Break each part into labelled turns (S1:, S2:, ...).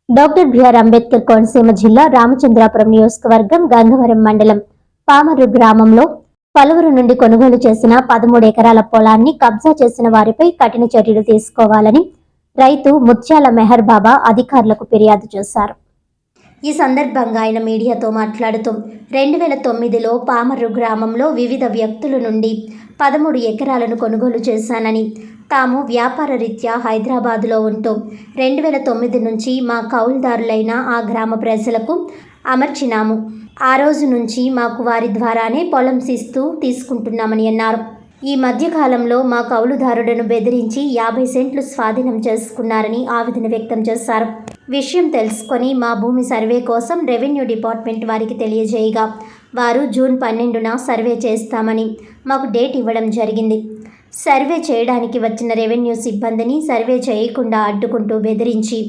S1: Doctor BR Ambedkar Konaseema జిల్లా రామచంద్రాపురం నియోజకవర్గం గంగవరం మండలం పామర్రు గ్రామంలో పలువురు నుండి కొనుగోలు చేసిన 13 ఎకరాల పొలాన్ని కబ్జా చేసిన వారిపై కఠిన చర్యలు తీసుకోవాలని రైతు ముత్యాల మెహర్ బాబా అధికారులకు ఫిర్యాదు చేశారు. ఈ సందర్భంగా ఆయన మీడియాతో మాట్లాడుతూ 2009లో పామర్రు గ్రామంలో వివిధ వ్యక్తుల నుండి 13 ఎకరాలను కొనుగోలు చేశానని, తాము వ్యాపార రీత్యా హైదరాబాదులో ఉంటూ 2009 నుంచి మా కౌలుదారులైన ఆ గ్రామ ప్రజలకు అమర్చినాము. ఆ రోజు నుంచి మాకు వారి ద్వారానే పొలం శిస్తు తీసుకుంటున్నామని అన్నారు. ఈ మధ్యకాలంలో మా కౌలుదారులను బెదిరించి 50 సెంట్లు స్వాధీనం చేసుకున్నారని ఆవేదన వ్యక్తం చేశారు. విషయం తెలుసుకొని మా భూమి సర్వే కోసం రెవెన్యూ డిపార్ట్మెంట్ వారికి తెలియజేయగా వారు జూన్ 12న సర్వే చేస్తామని మాకు డేట్ ఇవ్వడం జరిగింది. సర్వే చేయడానికి వచ్చిన రెవెన్యూ సిబ్బందిని సర్వే చేయకుండా అడ్డుకుంటూ బెదిరించి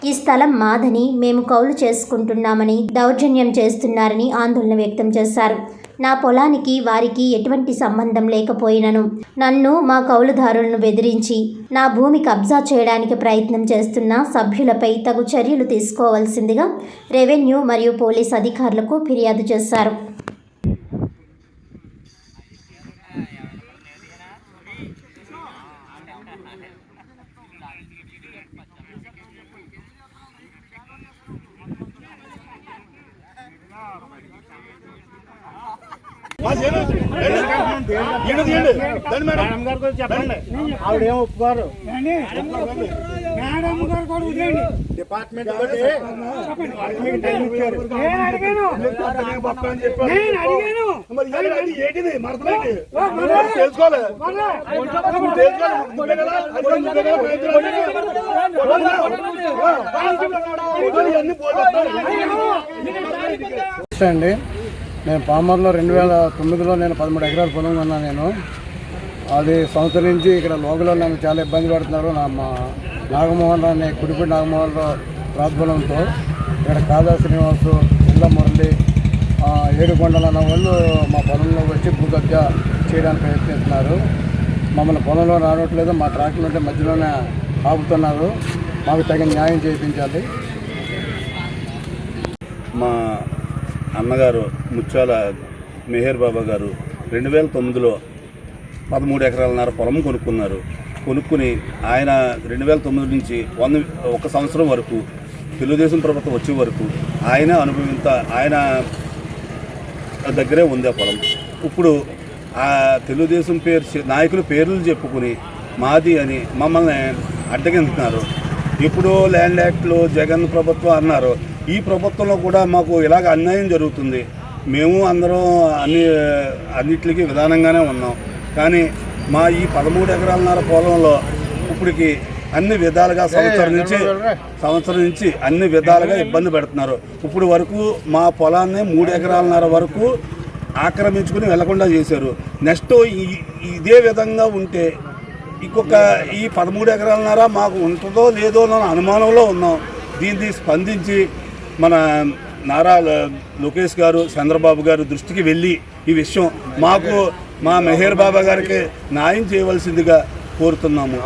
S1: ఈ స్థలం మాదని, మేము కౌలు చేసుకుంటున్నామని దౌర్జన్యం చేస్తున్నారని ఆందోళన వ్యక్తం చేశారు. నా పొలానికి వారికి ఎటువంటి సంబంధం లేకపోయినను నన్ను మా కౌలుదారులను బెదిరించి నా భూమి కబ్జా చేయడానికి ప్రయత్నం చేస్తున్న సభ్యులపై తగు చర్యలు తీసుకోవాల్సిందిగా రెవెన్యూ మరియు పోలీస్ అధికారులకు ఫిర్యాదు చేశారు.
S2: ఆవిడేం ఒప్పుకోరు. డిపార్ట్మెంట్ అండి. నేను పామర్లో 2009లో నేను 13 ఎకరాల పొలం కొన్నాను. నేను అది సంవత్సరం నుంచి ఇక్కడ లోకల్లో నన్ను చాలా ఇబ్బంది పెడుతున్నారు. మా నాగమోహన్ రావు, కుడిపూడి నాగమోహన్ రావు ప్రాతిఫలంతో ఇక్కడ కాదా శ్రీనివాసు, ఇళ్ళ మురళి, ఏడుకొండల అన్న వాళ్ళు మా పొలంలో వచ్చి భూ కబ్జా చేయడానికి ప్రయత్నిస్తున్నారు. మమ్మల్ని పొలంలో రావట్లేదు, మా ట్రాక్టర్ ఉంటే మధ్యలోనే ఆపుతున్నారు. మాకు తగిన న్యాయం చేయించాలి.
S3: మా అన్నగారు ముత్యాల మెహర్ బాబా గారు 2009లో 13 ఎకరాలన్నర పొలం కొనుక్కుని ఆయన 2009 నుంచి 1 సంవత్సరం వరకు తెలుగుదేశం ప్రభుత్వం వచ్చే వరకు ఆయన దగ్గరే ఉంది ఆ పొలం. ఇప్పుడు ఆ తెలుగుదేశం నాయకుల పేర్లు చెప్పుకుని మాది అని మమ్మల్ని అడ్డగింటున్నారు. ఇప్పుడు ల్యాండ్ యాక్ట్లో జగన్ ప్రభుత్వం అన్నారు. ఈ ప్రభుత్వంలో కూడా మాకు ఇలాగ అన్యాయం జరుగుతుంది. మేము అందరం అన్నిటికీ విధానంగానే ఉన్నాం. కానీ మా ఈ 13 ఎకరాలన్నర పొలంలో ఇప్పటికి అన్ని విధాలుగా సంవత్సరం నుంచి అన్ని విధాలుగా ఇబ్బంది పెడుతున్నారు. ఇప్పుడు వరకు మా పొలాన్ని 3 ఎకరాలన్నర వరకు ఆక్రమించుకుని వెళ్లకుండా చేశారు. నెక్స్ట్ ఇదే విధంగా ఉంటే ఈ 13 ఎకరాలన్నర మాకు ఉంటుందో లేదో అన్న అనుమానంలో ఉన్నాం. దీన్ని స్పందించి మన నారా లోకేష్ గారు, చంద్రబాబు గారు దృష్టికి వెళ్ళి ఈ విషయం మాకు మా మెహర్ బాబా గారికి న్యాయం చేయవలసిందిగా కోరుతున్నాము.